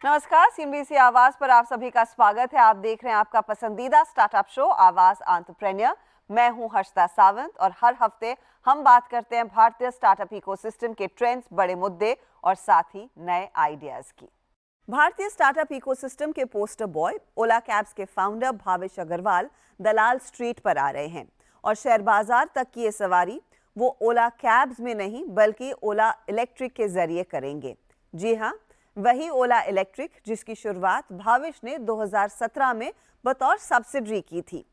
नमस्कार, सीएनबीसी आवाज पर आप सभी का स्वागत है। आप देख रहे हैं आपका पसंदीदा स्टार्टअप शो आवाज एंटरप्रेन्योर। मैं हूं हर्षिता सावंत और हर हफ्ते हम बात करते हैं भारतीय स्टार्टअप इकोसिस्टम के ट्रेंड्स, बड़े मुद्दे और साथ ही नए आइडियाज की। भारतीय स्टार्टअप इकोसिस्टम के पोस्टर बॉय ओला कैब्स के फाउंडर भावेश अग्रवाल दलाल स्ट्रीट पर आ रहे हैं और शेयर बाजार तक की ये सवारी वो ओला कैब्स में नहीं बल्कि ओला इलेक्ट्रिक के जरिए करेंगे। जी हाँ, वही ओला इलेक्ट्रिक जिसकी शुरुआत भावेश ने 2017 में बतौर सब्सिडरी की थी।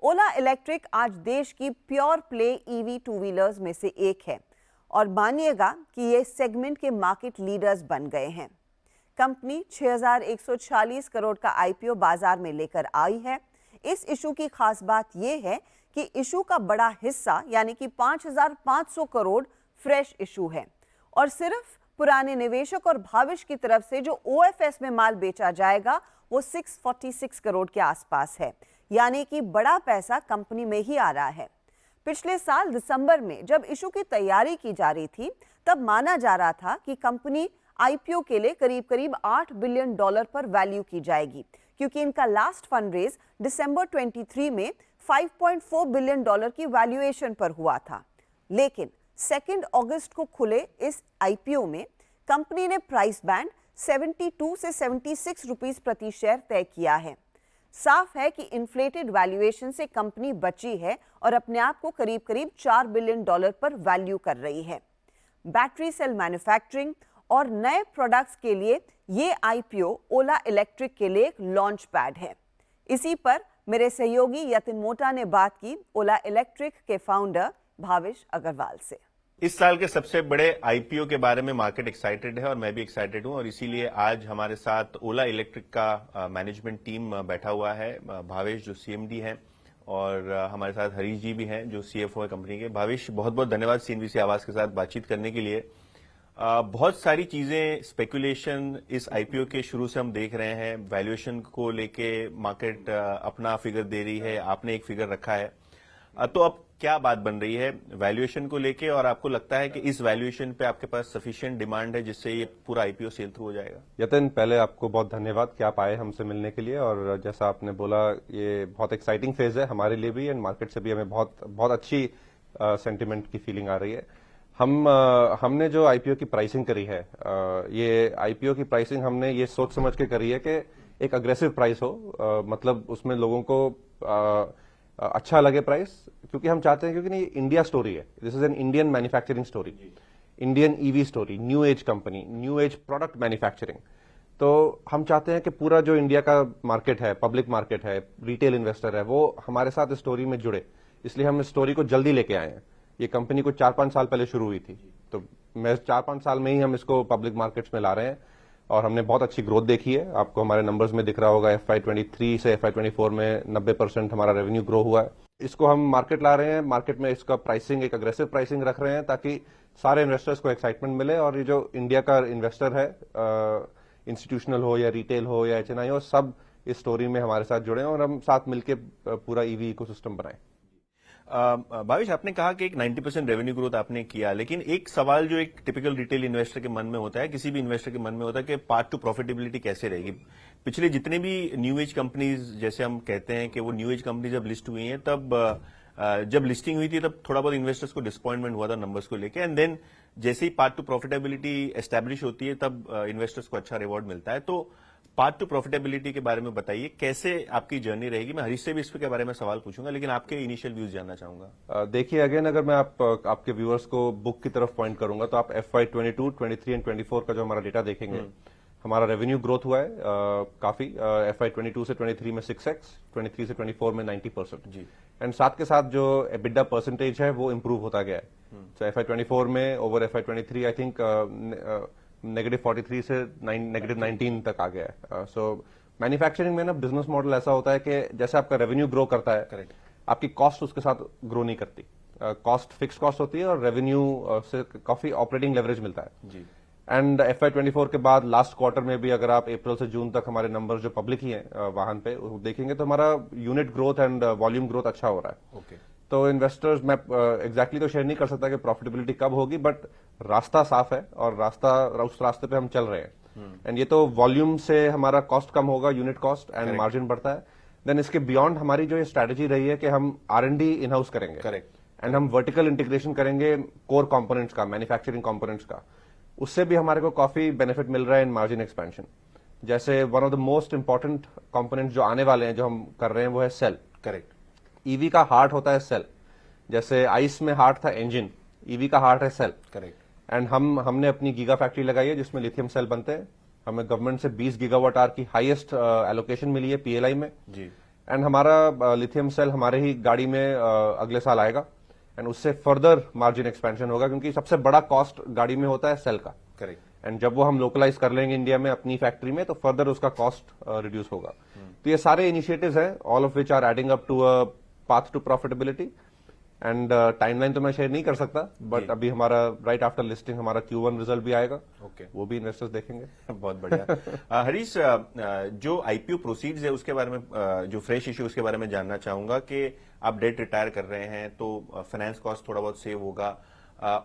ओला इलेक्ट्रिक आज देश की pure play EV two wheelers में से एक है और मानिएगा कि ये सेगमेंट के मार्केट लीडर्स बन गए हैं। कंपनी 6,140 करोड़ का आईपीओ बाजार में लेकर आई है। इस इशू की खास बात यह है कि इशू का बड़ा हिस्सा यानी कि 5,500 करोड़ फ्रेश इशू है और सिर्फ पुराने निवेशक और भावेश की तरफ से जो ओएफएस में माल बेचा जाएगा वो 646 करोड़ के आसपास है, यानी कि बड़ा पैसा कंपनी में ही आ रहा है। पिछले साल दिसंबर में जब इशू की तैयारी की जा रही थी तब माना जा रहा था कि कंपनी आईपीओ के लिए करीब 8 बिलियन डॉलर पर वैल्यू की जाएगी, क्योंकि इनका लास्ट फंड रेज दिसंबर 23 में 5.4 बिलियन डॉलर की वैल्यूएशन पर हुआ था। लेकिन 2 अगस्त को खुले इस आईपीओ में कंपनी ने प्राइस बैंड 72 से 76 रुपीस प्रति शेयर तय किया है। साफ है कि इन्फ्लेटेड वैल्यूएशन से कंपनी बची है और अपने आप को करीब 4 बिलियन डॉलर पर वैल्यू कर रही है। बैटरी सेल मैन्युफैक्चरिंग और नए प्रोडक्ट्स के लिए ये आईपीओ ओला इलेक्ट्रिक के लिए एक लॉन्च पैड है। इसी पर मेरे सहयोगी यतिन मोटा ने बात की ओला इलेक्ट्रिक के फाउंडर भावेश अग्रवाल से। इस साल के सबसे बड़े आईपीओ के बारे में मार्केट एक्साइटेड है और मैं भी एक्साइटेड हूं और इसीलिए आज हमारे साथ ओला इलेक्ट्रिक का मैनेजमेंट टीम बैठा हुआ है। भावेश जो सीएमडी हैं और हमारे साथ हरीश जी भी हैं जो सीएफओ है कंपनी के। भावेश, बहुत बहुत धन्यवाद सीएनबीसी आवाज के साथ बातचीत करने के लिए। बहुत सारी चीजें स्पेकुलेशन इस आईपीओ के शुरू से हम देख रहे हैं। वैल्यूएशन को लेके मार्केट अपना फिगर दे रही है, आपने एक फिगर रखा है, तो अब क्या बात बन रही है वैल्यूएशन को लेके और आपको लगता है कि इस वैल्यूएशन पे आपके पास सफिशिएंट डिमांड है जिससे ये पूरा आईपीओ सेल थ्रू हो जाएगा? यतिन, पहले आपको बहुत धन्यवाद कि आप आए हमसे मिलने के लिए और जैसा आपने बोला ये बहुत एक्साइटिंग फेज है हमारे लिए भी एंड मार्केट से भी हमें बहुत अच्छी सेंटिमेंट की फीलिंग आ रही है। हमने जो आईपीओ की प्राइसिंग करी है, ये आईपीओ की प्राइसिंग हमने ये सोच समझ के करी है कि एक अग्रेसिव प्राइस हो, मतलब उसमें लोगों को अच्छा लगे प्राइस, क्योंकि हम चाहते हैं, क्योंकि नहीं इंडिया स्टोरी है, this is an Indian manufacturing story, Indian EV story, new age company, new age product manufacturing. तो हम चाहते हैं कि पूरा जो इंडिया का मार्केट है, पब्लिक मार्केट है, रिटेल इन्वेस्टर है, वो हमारे साथ इस स्टोरी में जुड़े। इसलिए हम इस स्टोरी को जल्दी लेके आए हैं। ये कंपनी को 4-5 साल पहले शुरू हुई थी, तो मैं 4-5 साल में ही हम इसको पब्लिक मार्केट्स में ला रहे हैं और हमने बहुत अच्छी ग्रोथ देखी है। आपको हमारे नंबर्स में दिख रहा होगा, FY23 से FY24 में 90% हमारा रेवेन्यू ग्रो हुआ है। इसको हम मार्केट ला रहे हैं, मार्केट में इसका प्राइसिंग एक अग्रेसिव प्राइसिंग रख रहे हैं ताकि सारे इन्वेस्टर्स को एक्साइटमेंट मिले और ये जो इंडिया का इन्वेस्टर है, इंस्टीट्यूशनल हो या रिटेल हो या HNI हो, सब इस स्टोरी में हमारे साथ जुड़े और हम साथ मिलकर पूरा ईवी इकोसिस्टम बनाएं। भावेश, आपने कहा कि एक 90% रेवेन्यू ग्रोथ आपने किया, लेकिन एक सवाल जो एक टिपिकल रिटेल इन्वेस्टर के मन में होता है, किसी भी इन्वेस्टर के मन में होता है कि पाथ टू प्रॉफिटेबिलिटी कैसे रहेगी। पिछले जितने भी न्यू एज कंपनीज, जैसे हम कहते हैं कि वो न्यू एज कंपनी जब लिस्ट हुई हैं, तब जब लिस्टिंग हुई थी तब थोड़ा बहुत इन्वेस्टर्स को डिसअपॉइंटमेंट हुआ था नंबर्स को लेकर, एंड देन जैसे ही पाथ टू प्रॉफिटेबिलिटी एस्टैब्लिश होती है तब इन्वेस्टर्स को अच्छा रिवॉर्ड मिलता है। तो पाथ टू प्रॉफिटेबिलिटी के बारे में बताइए, कैसे आपकी जर्नी रहेगी। मैं हरीश से भी इसके बारे में सवाल पूछूंगा, लेकिन आपके इनिशियल व्यूज जानना चाहूंगा। देखिए, अगेन अगर मैं आपके व्यूअर्स को बुक की तरफ पॉइंट करूंगा तो आप FY22, 23 एंड 24 का जो हमारा डेटा देखेंगे, हमारा रेवेन्यू ग्रोथ हुआ है काफी। FY22 से 23 में 6x, 23 से 24 में 90% जी, एंड साथ के साथ जो EBITDA परसेंटेज है वो इम्प्रूव होता गया है। तो FY24 में ओवर FY23 आई थिंक -43 से -19 तक आ गया है। सो मैन्युफैक्चरिंग में ना बिजनेस मॉडल ऐसा होता है कि जैसे आपका रेवेन्यू ग्रो करता है, करेक्ट, आपकी कॉस्ट उसके साथ ग्रो नहीं करती। कॉस्ट फिक्स कॉस्ट होती है और रेवेन्यू से काफी ऑपरेटिंग लेवरेज मिलता है जी। एंड FY24 के बाद लास्ट क्वार्टर में भी अगर आप अप्रैल से जून तक हमारे नंबर्स जो पब्लिक ही हैं वाहन पे देखेंगे तो हमारा unit growth and volume growth अच्छा हो रहा है। ओके, तो इन्वेस्टर्स, मैं एग्जैक्टली तो शेयर नहीं कर सकता कि प्रॉफिटेबिलिटी कब होगी, बट रास्ता साफ है और उस रास्ते पे हम चल रहे हैं। एंड ये तो वॉल्यूम से हमारा कॉस्ट कम होगा, यूनिट कॉस्ट एंड मार्जिन बढ़ता है। देन इसके बियॉन्ड हमारी जो ये स्ट्रेटेजी रही है कि हम R&D इन हाउस करेंगे, करेक्ट, एंड हम वर्टिकल इंटीग्रेशन करेंगे कोर कंपोनेंट्स का, मैन्युफैक्चरिंग कंपोनेंट्स का। उससे भी हमारे को काफी बेनिफिट मिल रहा है इन मार्जिन एक्सपेंशन। जैसे one of the most important component जो आने वाले हैं, जो हम कर रहे हैं, वो है सेल। करेक्ट, ईवी का हार्ट होता है सेल। जैसे आइस में हार्ट था इंजन, ईवी का हार्ट है सेल। करेक्ट, एंड हमने अपनी गीगा फैक्ट्री लगाई है जिसमें लिथियम सेल बनते हैं। हमें गवर्नमेंट से 20 गीगावाट आवर की हाईएस्ट एलोकेशन मिली है PLI में जी, एंड हमारा लिथियम सेल हमारे ही गाड़ी में अगले साल आएगा एंड उससे फर्दर मार्जिन एक्सपेंशन होगा, क्योंकि सबसे बड़ा कॉस्ट गाड़ी में होता है सेल का। करेक्ट, एंड जब वो हम लोकलाइज कर लेंगे इंडिया में अपनी फैक्ट्री में, तो फर्दर उसका कॉस्ट रिड्यूस होगा। तो ये सारे इनिशिएटिव्स हैं, all of which are adding up to a path to profitability. And timeline तो मैं शेयर नहीं कर सकता, बट अभी हमारा राइट आफ्टर लिस्टिंग हमारा Q1 रिजल्ट भी आएगा, ओके, वो भी इन्वेस्टर्स देखेंगे। बहुत बढ़िया। हरीश, जो IPO प्रोसीड्स है उसके बारे में, जो फ्रेश इश्यू उसके बारे में जानना चाहूंगा कि आप डेट रिटायर कर रहे हैं तो फाइनेंस कॉस्ट थोड़ा बहुत सेव होगा,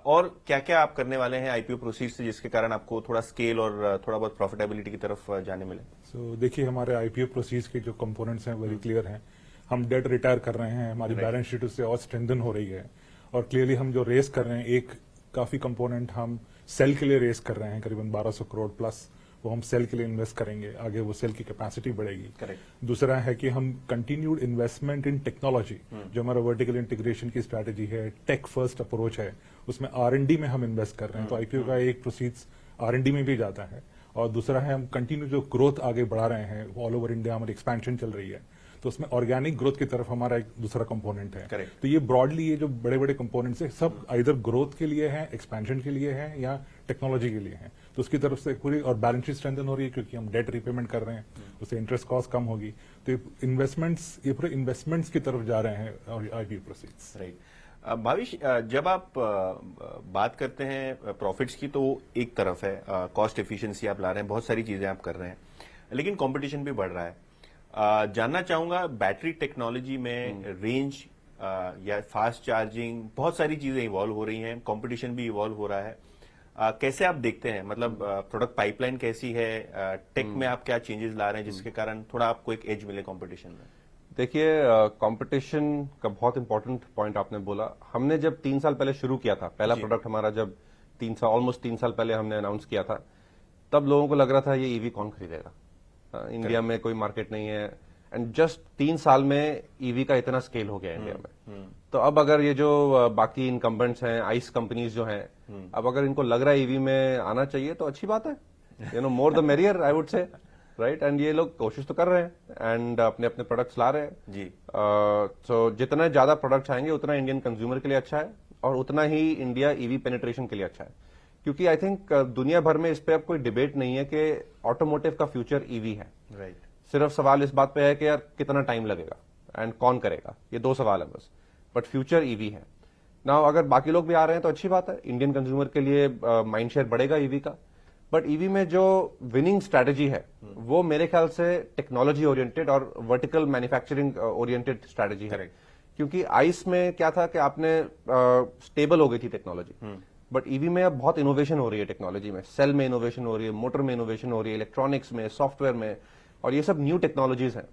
और क्या क्या आप करने वाले हैं IPO प्रोसीड्स से जिसके कारण आपको थोड़ा स्केल और थोड़ा बहुत प्रॉफिटेबिलिटी की तरफ जाने मिले? सो देखिए, हमारे IPO प्रोसीड्स के जो कंपोनेंट्स हैं वेरी क्लियर हैं। हम डेट रिटायर कर रहे हैं, हमारी बैलेंस शीट उससे और स्ट्रेंथन हो रही है, और क्लियरली हम जो रेस कर रहे हैं, एक काफी कंपोनेंट हम सेल के लिए रेस कर रहे हैं, करीबन 1200 करोड़ प्लस, वो हम सेल के लिए इन्वेस्ट करेंगे, आगे वो सेल की कैपेसिटी बढ़ेगी। करेक्ट, दूसरा है कि हम कंटिन्यूड इन्वेस्टमेंट इन टेक्नोलॉजी, जो हमारा वर्टिकल इंटीग्रेशन की स्ट्रैटेजी है, टेक फर्स्ट अप्रोच है, उसमें R&D में हम इन्वेस्ट कर रहे हैं। तो IPO का एक प्रोसीड्स R&D में भी जाता है, और दूसरा है हम कंटिन्यू जो ग्रोथ आगे बढ़ा रहे हैं, ऑल ओवर इंडिया हमारी एक्सपेंशन चल रही है, तो उसमें ऑर्गेनिक ग्रोथ की तरफ हमारा एक दूसरा कंपोनेंट है। Correct. तो ये ब्रॉडली ये जो बड़े बड़े कंपोनेंट्स है, सब इधर ग्रोथ के लिए है, एक्सपेंशन के लिए है, या टेक्नोलॉजी के लिए है। तो उसकी तरफ से पूरी, और बैलेंस शीट स्ट्रेंथन हो रही है क्योंकि हम डेट रिपेमेंट कर रहे हैं, उससे इंटरेस्ट कॉस्ट कम होगी। तो इन्वेस्टमेंट्स, ये पूरे इन्वेस्टमेंट्स की तरफ जा रहे हैं और IPO प्रोसीड्स। राइट। भाविश, जब आप बात करते हैं प्रॉफिट्स की, तो एक तरफ है कॉस्ट एफिशिएंसी आप ला रहे हैं, बहुत सारी चीजें आप कर रहे हैं, लेकिन कंपटीशन भी बढ़ रहा है। जानना चाहूंगा, बैटरी टेक्नोलॉजी में रेंज या फास्ट चार्जिंग, बहुत सारी चीजें इवॉल्व हो रही हैं, कंपटीशन भी इवॉल्व हो रहा है। कैसे आप देखते हैं, मतलब प्रोडक्ट पाइपलाइन कैसी है, टेक में आप क्या चेंजेस ला रहे हैं जिसके कारण थोड़ा आपको एक एज मिले कंपटीशन में? देखिए, कंपटीशन का बहुत इंपॉर्टेंट पॉइंट आपने बोला। हमने जब 3 साल पहले शुरू किया था, पहला प्रोडक्ट हमारा जब ऑलमोस्ट 3 साल पहले हमने अनाउंस किया था, तब लोगों को लग रहा था ये ईवी कौन खरीदेगा, इंडिया में कोई मार्केट नहीं है। एंड जस्ट 3 साल में ईवी का इतना स्केल हो गया इंडिया में। तो अब अगर ये जो बाकी इनकम्बेंट्स हैं, आइस कंपनीज जो हैं, अब अगर इनको लग रहा है ईवी में आना चाहिए, तो अच्छी बात है, more the merrier, I would say, right. And ये लोग कोशिश तो कर रहे हैं एंड अपने अपने प्रोडक्ट्स ला रहे हैं जी। सो जितना ज्यादा प्रोडक्ट्स आएंगे उतना इंडियन कंज्यूमर के लिए अच्छा है, और उतना ही इंडिया ईवी पेनिट्रेशन के लिए अच्छा है। क्योंकि आई थिंक दुनिया भर में इस पे अब कोई डिबेट नहीं है कि ऑटोमोटिव का फ्यूचर ईवी है। राइट। सिर्फ सवाल इस बात पे है कि यार कितना टाइम लगेगा एंड कौन करेगा, ये 2 सवाल है बस। बट फ्यूचर ईवी है ना। अगर बाकी लोग भी आ रहे हैं तो अच्छी बात है, इंडियन कंज्यूमर के लिए माइंड शेयर बढ़ेगा ईवी का। बट ईवी में जो विनिंग स्ट्रैटेजी है वो मेरे ख्याल से टेक्नोलॉजी ओरिएंटेड और वर्टिकल मैन्युफैक्चरिंग ओरिएंटेड स्ट्रैटेजी है। क्योंकि आइस में क्या था कि आपने स्टेबल हो गई थी टेक्नोलॉजी, बट ईवी में अब बहुत इनोवेशन हो रही है टेक्नोलॉजी में। सेल में इनोवेशन हो रही है, मोटर में इनोवेशन हो रही है, इलेक्ट्रॉनिक्स में, सॉफ्टवेयर में, और ये सब न्यू टेक्नोलॉजीज हैं।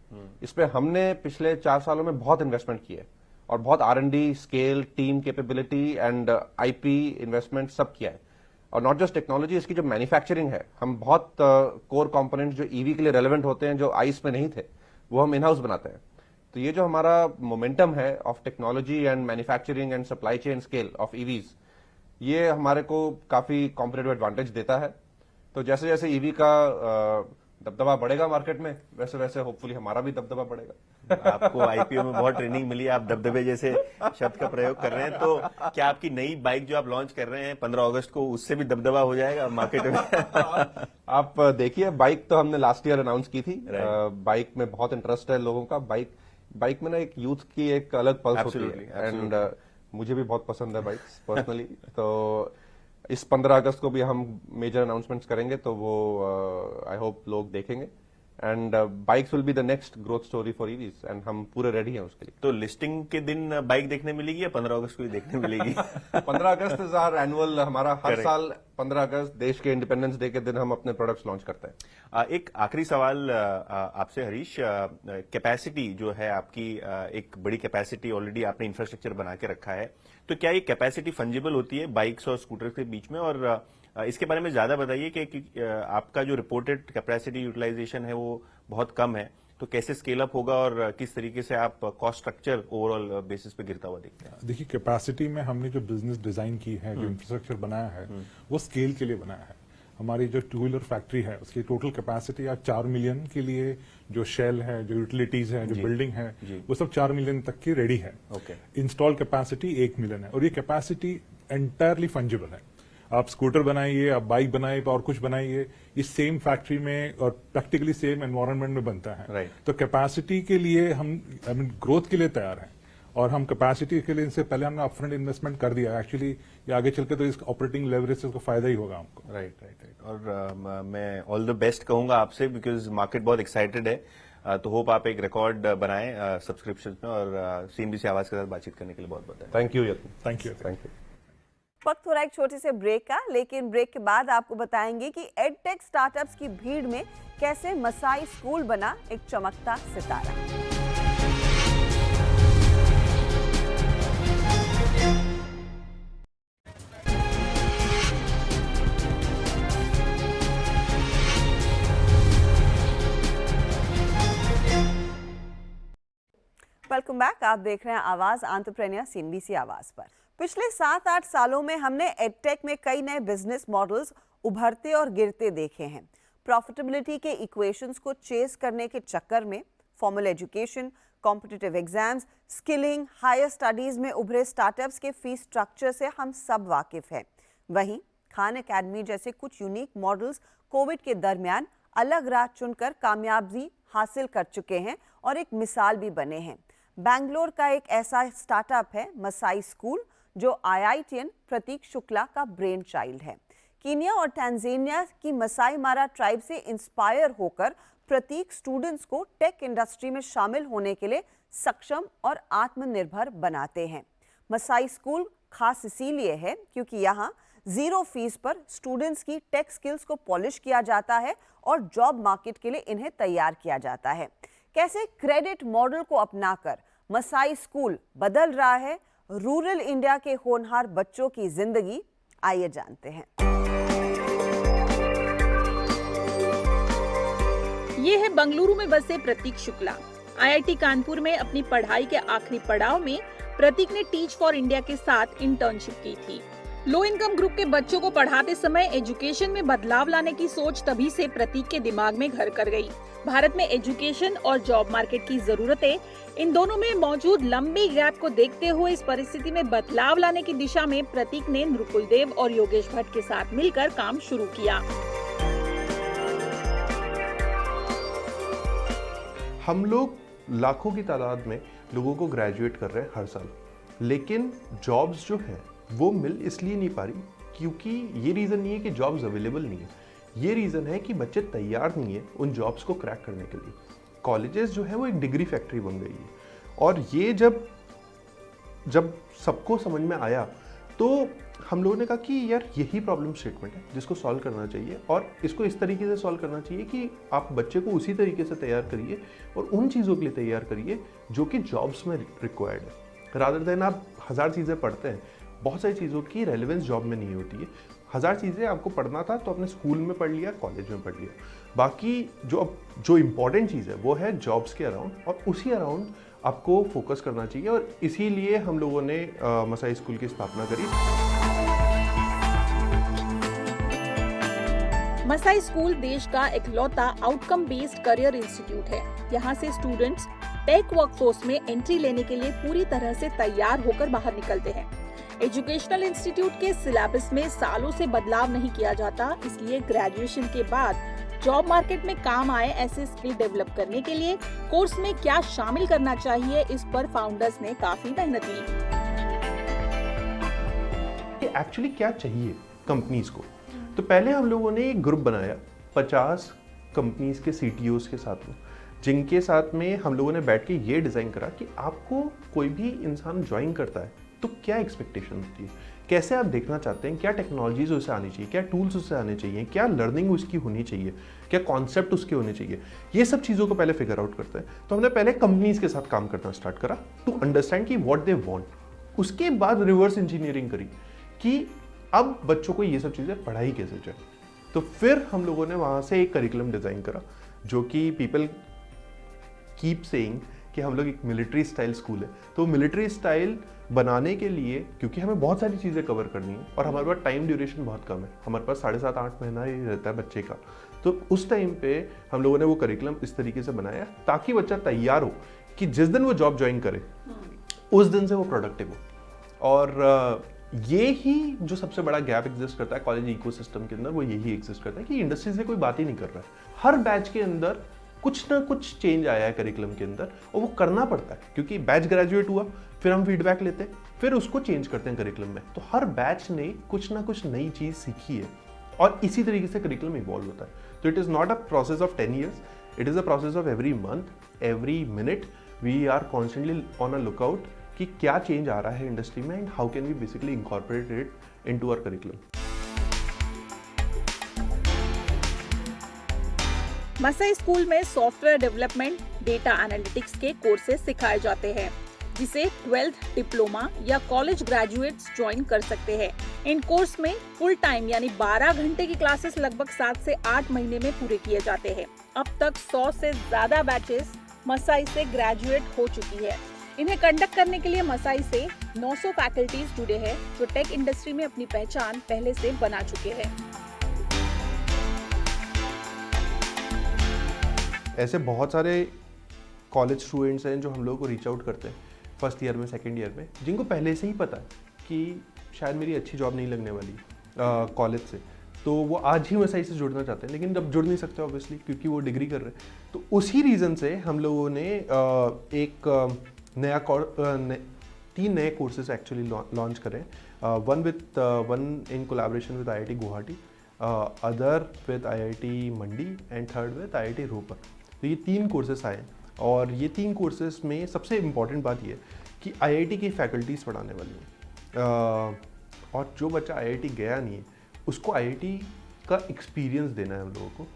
इस पे हमने पिछले 4 सालों में बहुत इन्वेस्टमेंट किया है, और बहुत R&D, scale, team capability and IP investment सब किया है। और नॉट जस्ट टेक्नोलॉजी, इसकी जो मैन्युफैक्चरिंग है, हम बहुत कोर कंपोनेंट्स जो ईवी के लिए रेलेवेंट होते हैं, जो आइस में नहीं थे, वो हम इन हाउस बनाते हैं। तो ये जो हमारा मोमेंटम है of technology and manufacturing and supply chain scale of EVs, ये हमारे को काफी कॉम्पिटिटिव एडवांटेज देता है। तो जैसे जैसे ईवी का दबदबा बढ़ेगा मार्केट में, वैसे वैसे होपफुली हमारा भी दबदबा बढ़ेगा। आपको IPO में बहुत ट्रेनिंग मिली, आप दबदबे जैसे शब्द का प्रयोग कर रहे हैं, तो क्या आपकी नई बाइक जो आप लॉन्च कर रहे हैं 15 अगस्त को, उससे भी दबदबा हो जाएगा मार्केट में? आप देखिए, बाइक तो हमने लास्ट ईयर अनाउंस की थी। बाइक में बहुत इंटरेस्ट है लोगों का। बाइक में ना एक यूथ की एक अलग पल्स होती है, एंड मुझे भी बहुत पसंद है बाइक्स पर्सनली। तो इस 15 अगस्त को भी हम मेजर अनाउंसमेंट्स करेंगे, तो वो आई होप लोग देखेंगे। And bikes will be the next growth story for EVs and हम पूरे रेडी हैं उसके लिए। तो लिस्टिंग के दिन बाइक देखने मिलेगी या 15 अगस्त को ही देखने मिलेगी? 15 अगस्त इज आवर एनुअल, हमारा हर साल 15 अगस्त देश के इंडिपेंडेंस डे के दिन हम अपने प्रोडक्ट्स लॉन्च करते हैं। एक आखिरी सवाल आपसे हरीश, कैपेसिटी जो है आपकी, एक बड़ी कैपेसिटी ऑलरेडी आपने इंफ्रास्ट्रक्चर बना के रखा है, तो क्या ये कैपेसिटी फंजिबल होती है बाइक्स और स्कूटर के बीच में? और इसके बारे में ज्यादा बताइए कि आपका जो रिपोर्टेड कैपेसिटी यूटिलाइजेशन है वो बहुत कम है, तो कैसे स्केल अप होगा और किस तरीके से आप कॉस्ट स्ट्रक्चर ओवरऑल बेसिस पे गिरता हुआ देखते हैं? देखिए, कैपेसिटी में हमने जो बिजनेस डिजाइन की है, जो इंफ्रास्ट्रक्चर बनाया है, वो स्केल के लिए बनाया है। हमारी जो टू व्हीलर फैक्ट्री है उसकी टोटल कैपेसिटी आज 4 मिलियन के लिए, जो शेल है, जो यूटिलिटीज है, जो बिल्डिंग है, वो सब 4 मिलियन तक की रेडी है। इंस्टॉल कैपेसिटी 1 मिलियन है और ये कैपेसिटी एंटायरली फंजिबल है। आप स्कूटर बनाइए, आप बाइक बनाइए और कुछ बनाइए, इस सेम फैक्ट्री में और प्रैक्टिकली सेम एनवायरनमेंट में बनता है। तो कैपेसिटी के लिए हम ग्रोथ के लिए तैयार हैं और हम कैपेसिटी के लिए इनसे पहले हमने अपफ्रंट इन्वेस्टमेंट कर दिया। एक्चुअली ये आगे चलकर तो इस ऑपरेटिंग लेवरेज से उसको फायदा ही होगा हमको। राइट। और मैं ऑल द बेस्ट कहूंगा आपसे, बिकॉज मार्केट बहुत एक्साइटेड है। तो होप आप एक रिकॉर्ड बनाएं सब्सक्रिप्शन में, और सीएनबीसी आवाज के साथ बातचीत करने के लिए बहुत बहुत thank you Yatin. Thank you. वक्त हो रहा है एक छोटे से ब्रेक का, लेकिन ब्रेक के बाद आपको बताएंगे कि एडटेक स्टार्टअप्स की भीड़ में कैसे मसाई स्कूल बना एक चमकता सितारा। Welcome back. आप देख रहे हैं आवाज एंटरप्रेन्योर सीएनबीसी आवाज पर। पिछले 7-8 सालों में हमने एडटेक में कई नए बिजनेस मॉडल्स उभरते और गिरते देखे हैं। प्रॉफिटेबिलिटी के इक्वेशंस को चेस करने के चक्कर में formal education, competitive exams, skilling, higher studies में उभरे स्टार्टअप्स के फीस स्ट्रक्चर से हम सब वाकिफ हैं। वहीं खान एकेडमी जैसे कुछ यूनिक मॉडल्स कोविड के दरमियान अलग राह चुनकर कामयाबी हासिल कर चुके हैं और एक मिसाल भी बने हैं। बैंगलोर का एक ऐसा स्टार्टअप है मसाई स्कूल, जो आईआईटीएन प्रतीक शुक्ला का ब्रेन चाइल्ड है। कीनिया और टैंजानिया की मसाई मारा ट्राइब से इंस्पायर होकर प्रतीक स्टूडेंट्स को टेक इंडस्ट्री में शामिल होने के लिए सक्षम और आत्मनिर्भर बनाते हैं। मसाई स्कूल खास इसीलिए है क्योंकि यहाँ 0 फीस पर स्टूडेंट्स की टेक स्किल्स को पॉलिश किया जाता है और जॉब मार्केट के लिए इन्हें तैयार किया जाता है। कैसे क्रेडिट मॉडल को अपनाकर मसाई स्कूल बदल रहा है रूरल इंडिया के होनहार बच्चों की जिंदगी, आइए जानते हैं। ये है बंगलुरु में बसे प्रतीक शुक्ला। आईआईटी कानपुर में अपनी पढ़ाई के आखिरी पड़ाव में प्रतीक ने टीच फॉर इंडिया के साथ इंटर्नशिप की थी। लो इनकम ग्रुप के बच्चों को पढ़ाते समय एजुकेशन में बदलाव लाने की सोच तभी से प्रतीक के दिमाग में घर कर गई। भारत में एजुकेशन और जॉब मार्केट की जरूरतें, इन दोनों में मौजूद लंबी गैप को देखते हुए इस परिस्थिति में बदलाव लाने की दिशा में प्रतीक ने नृकुल देव और योगेश भट्ट के साथ मिलकर काम शुरू किया। हम लोग लाखों की तादाद में लोगों को ग्रेजुएट कर रहे हैं हर साल, लेकिन जॉब्स जो है वो मिल इसलिए नहीं पा रही क्योंकि ये रीज़न नहीं है कि जॉब्स अवेलेबल नहीं है, ये रीज़न है कि बच्चे तैयार नहीं है उन जॉब्स को क्रैक करने के लिए। कॉलेजेस जो है वो एक डिग्री फैक्ट्री बन गई है, और ये जब सबको समझ में आया तो हम लोगों ने कहा कि यार यही प्रॉब्लम स्टेटमेंट है जिसको सॉल्व करना चाहिए, और इसको इस तरीके से सॉल्व करना चाहिए कि आप बच्चे को उसी तरीके से तैयार करिए और उन चीज़ों के लिए तैयार करिए जो कि जॉब्स में रिक्वायर्ड है। रादर देन आप 1000 चीज़ें पढ़ते हैं, बहुत सारी चीज़ों की रेलेवेंस जॉब में नहीं होती है। 1000 चीज़ें आपको पढ़ना था तो अपने स्कूल में पढ़ लिया, कॉलेज में पढ़ लिया, बाकी जो इम्पॉर्टेंट चीज़ है वो है जॉब्स के अराउंड, और उसी अराउंड आपको फोकस करना चाहिए। और इसीलिए हम लोगों ने मसाई स्कूल की स्थापना करी। मसाई स्कूल देश का इकलौता आउटकम बेस्ड करियर इंस्टीट्यूट है। यहाँ से स्टूडेंट्स टेक वर्कफोर्स में एंट्री लेने के लिए पूरी तरह से तैयार होकर बाहर निकलते हैं। एजुकेशनल इंस्टीट्यूट के सिलेबस में सालों से बदलाव नहीं किया जाता, इसलिए ग्रेजुएशन के बाद जॉब मार्केट में काम आए ऐसे स्किल डेवलप करने के लिए कोर्स में क्या शामिल करना चाहिए, इस पर फाउंडर्स ने काफी मेहनत ली। एक्चुअली क्या चाहिए कंपनीज को, तो पहले हम लोगों ने एक ग्रुप बनाया 50 कंपनीज के CTOs के साथ हूँ, जिनके साथ में हम लोगों ने बैठ के ये डिज़ाइन करा कि आपको कोई भी इंसान ज्वाइन करता है तो क्या एक्सपेक्टेशन होती है, कैसे आप देखना चाहते हैं, क्या टेक्नोलॉजीज उसे आनी चाहिए, क्या टूल्स उसे आने चाहिए, क्या लर्निंग उसकी होनी चाहिए, क्या कॉन्सेप्ट उसके होने चाहिए, ये सब चीज़ों को पहले फिगर आउट करते हैं। तो हमने पहले कंपनीज के साथ काम करना स्टार्ट करा टू अंडरस्टैंड कि व्हाट दे वांट। उसके बाद रिवर्स इंजीनियरिंग करी कि अब बच्चों को ये सब चीज़ें पढ़ाई कैसे जाए। तो फिर हम लोगों ने वहाँ से एक करिकुलम डिज़ाइन करा जो कि पीपल कीप सेइंग कि हम लोग एक मिलिट्री स्टाइल स्कूल है। तो मिलिट्री स्टाइल बनाने के लिए, क्योंकि हमें बहुत सारी चीज़ें कवर करनी है और हमारे पास टाइम ड्यूरेशन बहुत कम है, हमारे पास 7.5-8 महीना ही रहता है बच्चे का, तो उस टाइम पे हम लोगों ने वो करिकुलम इस तरीके से बनाया ताकि बच्चा तैयार हो कि जिस दिन वो जॉब ज्वाइन करे उस दिन से वो प्रोडक्टिव हो। और ये ही जो सबसे बड़ा गैप एग्जिस्ट करता है कॉलेज इकोसिस्टम के अंदर, वो यही एग्जिस्ट करता है कि इंडस्ट्री से कोई बात ही नहीं कर रहा है। हर बैच के अंदर कुछ ना कुछ चेंज आया है करिकुलम के अंदर और वो करना पड़ता है, क्योंकि बैच ग्रेजुएट हुआ, फिर हम फीडबैक लेते हैं, फिर उसको चेंज करते हैं करिकुलम में। तो हर बैच ने कुछ ना कुछ नई चीज़ सीखी है और इसी तरीके से करिकुलम इवॉल्व होता है। तो it is not a process of 10 years, it is a process of every month, every minute we are constantly on a lookout कि क्या चेंज आ रहा है इंडस्ट्री में and how can we basically incorporate it into our curriculum. Masai school में software development, data analytics के courses सिखाए जाते हैं, जिसे 12th डिप्लोमा या कॉलेज ग्रेजुएट्स ज्वाइन कर सकते हैं। इन कोर्स में फुल टाइम यानी 12 घंटे की क्लासेस लगभग 7 से 8 महीने में पूरे किए जाते हैं। अब तक 100 से ज्यादा बैचेस मसाई से ग्रेजुएट हो चुकी है। इन्हें कंडक्ट करने के लिए मसाई से 900 फैकल्टीज जुड़े हैं, जो टेक इंडस्ट्री में अपनी पहचान पहले से बना चुके हैं। ऐसे बहुत सारे कॉलेज स्टूडेंट्स हैं जो हम लोगों को रीच आउट करते हैं फर्स्ट ईयर में, सेकेंड ईयर में, जिनको पहले से ही पता है कि शायद मेरी अच्छी जॉब नहीं लगने वाली कॉलेज से, तो वो आज ही मसाई से जुड़ना चाहते हैं, लेकिन जब जुड़ नहीं सकते ऑब्वियसली क्योंकि वो डिग्री कर रहे हैं। तो उसी रीज़न से हम लोगों ने एक नया 3 नए कोर्सेज एक्चुअली लॉन्च करें। One in collaboration with IIT Guwahati, other with IIT Mandi and third with IIT Ropar. तो ये 3 कोर्सेज आए और ये 3 कोर्सेज में सबसे इम्पॉर्टेंट बात ये है कि IIT की फैकल्टीज़ पढ़ाने वाली हैं और जो बच्चा IIT गया नहीं है उसको IIT का एक्सपीरियंस देना है हम लोगों को,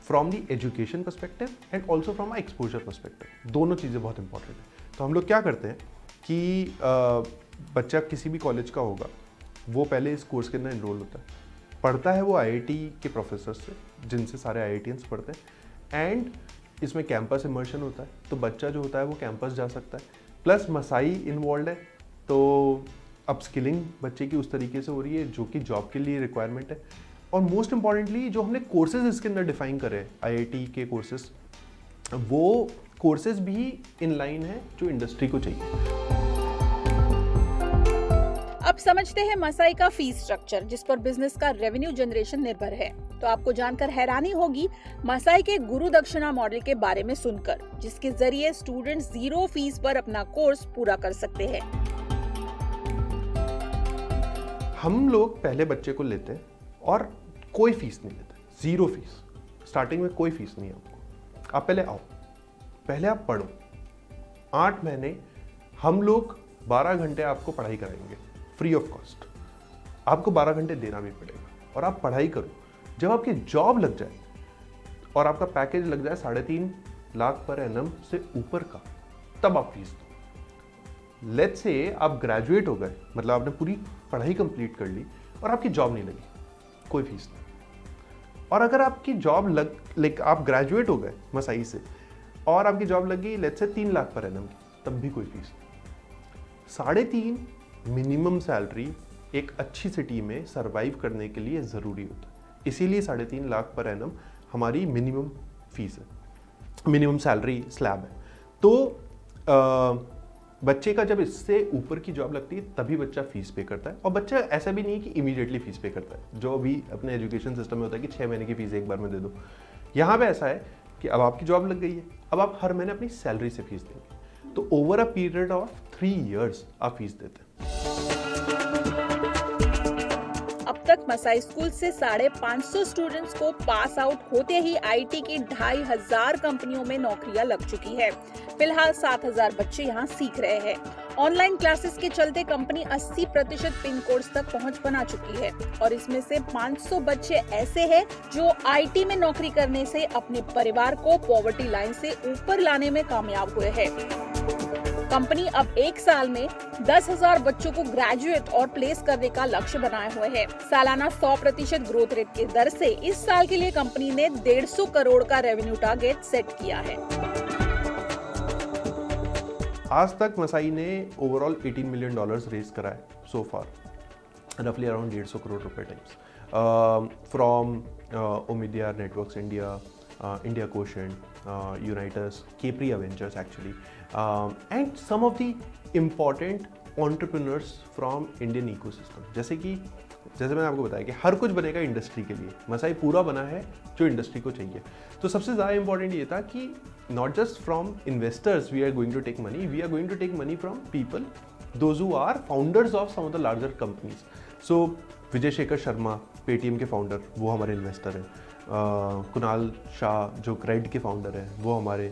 from the education perspective and also from I exposure perspective. दोनों चीज़ें बहुत इंपॉर्टेंट है। तो हम लोग क्या करते हैं कि बच्चा किसी भी कॉलेज का होगा, वो पहले इस कोर्स के अंदर इनरोल होता है, पढ़ता है वो IIT के प्रोफेसर से जिनसे सारे IITians पढ़ते हैं, एंड इसमें कैंपस इमर्शन होता है, तो बच्चा जो होता है वो कैंपस जा सकता है। प्लस मसाई इन्वॉल्व है, तो अपस्किलिंग बच्चे की उस तरीके से हो रही है जो कि जॉब के लिए रिक्वायरमेंट है। और मोस्ट इंपॉर्टेंटली जो हमने कोर्सेज इसके अंदर डिफाइन करे IIT के कोर्सेज, वो कोर्सेज भी इन लाइन है जो इंडस्ट्री को चाहिए। अब समझते हैं मसाई का फीस स्ट्रक्चर, जिस पर बिजनेस का रेवेन्यू जनरेशन निर्भर है। तो आपको जानकर हैरानी होगी मसाई के गुरु दक्षिणा मॉडल के बारे में सुनकर, जिसके जरिए स्टूडेंट्स 0 फीस पर अपना कोर्स पूरा कर सकते हैं। हम लोग पहले बच्चे को लेते हैं और कोई फीस नहीं लेते, 0 फीस। स्टार्टिंग में कोई फीस नहीं है आपको। आप पहले आओ, पहले आप पढ़ो। 8 महीने हम लोग 12 घंटे आपको पढ़ाई कराएंगे फ्री ऑफ कॉस्ट। आपको 12 घंटे देना भी पड़ेगा और आप पढ़ाई करो। जब आपकी जॉब लग जाए और आपका पैकेज लग जाए 3.5 लाख पर एनम से ऊपर का, तब आप फीस दो। लेट्स से आप ग्रेजुएट हो गए, मतलब आपने पूरी पढ़ाई कंप्लीट कर ली और आपकी जॉब नहीं लगी, कोई फीस नहीं। और अगर आपकी जॉब आप ग्रेजुएट हो गए मसाई से और आपकी जॉब लगी let's say 3 lakh per annum की, तब भी कोई फीस नहीं। 3.5 मिनिमम सैलरी एक अच्छी सिटी में सरवाइव करने के लिए ज़रूरी होता है, इसीलिए 3.5 लाख पर एनम हमारी मिनिमम फीस है, मिनिमम सैलरी स्लैब है। तो बच्चे का जब इससे ऊपर की जॉब लगती है तभी बच्चा फीस पे करता है। और बच्चा ऐसा भी नहीं है कि इमीडिएटली फीस पे करता है, जो अभी अपने एजुकेशन सिस्टम में होता है कि 6 महीने की फीस एक बार में दे दो। यहाँ पे ऐसा है कि अब आपकी जॉब लग गई है, अब आप हर महीने अपनी सैलरी से फीस देंगे। तो over a period of 3 years आप फीस देते हैं। अब तक मसाई स्कूल से 550 स्टूडेंट्स को पास आउट होते ही आईटी की 2500 कंपनियों में नौकरियां लग चुकी है। फिलहाल 7000 बच्चे यहां सीख रहे हैं। ऑनलाइन क्लासेस के चलते कंपनी 80% पिन कोड्स तक पहुंच बना चुकी है और इसमें से 500 बच्चे ऐसे हैं जो आईटी में नौकरी करने से अपने परिवार को पॉवर्टी लाइन से ऊपर लाने में कामयाब हुए हैं। कंपनी अब 1 साल में 10,000 बच्चों को ग्रेजुएट और प्लेस करने का लक्ष्य बनाए हुए है। सालाना 100% ग्रोथ रेट के दर से इस साल के लिए कंपनी ने 150 करोड़ का रेवेन्यू टारगेट सेट किया है। आज तक मसाई ने ओवरऑल $18 मिलियन रेज करा है सो फार, रफली अराउंड 150 करोड़ रुपए times from Omidyar networks India, India Quotient, Unitas, Capri Ventures actually, and some of the important entrepreneurs from Indian ecosystem. जैसे मैंने आपको बताया कि हर कुछ बनेगा इंडस्ट्री के लिए, मसाई पूरा बना है जो इंडस्ट्री को चाहिए। तो सबसे ज़्यादा इंपॉर्टेंट ये था कि not just from investors we are going to take money, we are going to take money from people those who are founders of some of the larger companies. So Vijay Shekhar Sharma, Paytm के founder, वो हमारे investor हैं। कुणाल शाह जो crate के founder हैं, वो हमारे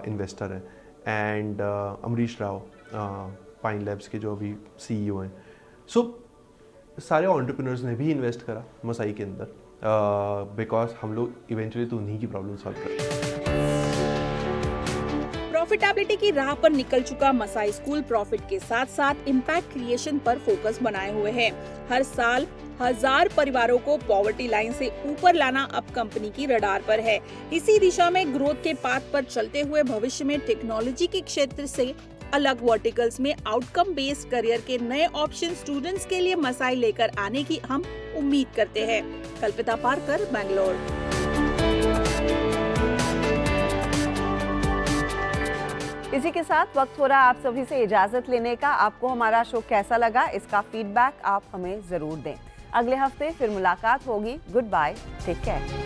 investor हैं। And Amrish Rao, pine labs के जो अभी सीईओ हैं। सो सारे एंटरप्रेन्योर्स ने भी इन्वेस्ट करा मसाई के अंदर, बिकॉज हम लोग इवेंचुअली तो उन्हीं की प्रॉब्लम सॉल्व कर रहे हैं। प्रॉफिटेबिलिटी की राह पर निकल चुका मसाई स्कूल प्रॉफिट के साथ साथ इम्पैक्ट क्रिएशन पर फोकस बनाए हुए है। हर साल 1000 परिवारों को पॉवर्टी लाइन से ऊपर लाना अब कंपनी की रडार पर है। इसी दिशा में ग्रोथ के पाथ पर चलते हुए भविष्य में टेक्नोलॉजी के क्षेत्र से अलग वर्टिकल्स में आउटकम बेस्ड करियर के नए ऑप्शन स्टूडेंट्स के लिए मसाई लेकर आने की हम उम्मीद करते हैं। कल्पिता पारकर, बैंगलोर। इसी के साथ वक्त हो रहा है आप सभी से इजाजत लेने का। आपको हमारा शो कैसा लगा, इसका फीडबैक आप हमें जरूर दें। अगले हफ्ते फिर मुलाकात होगी। Good bye, take care.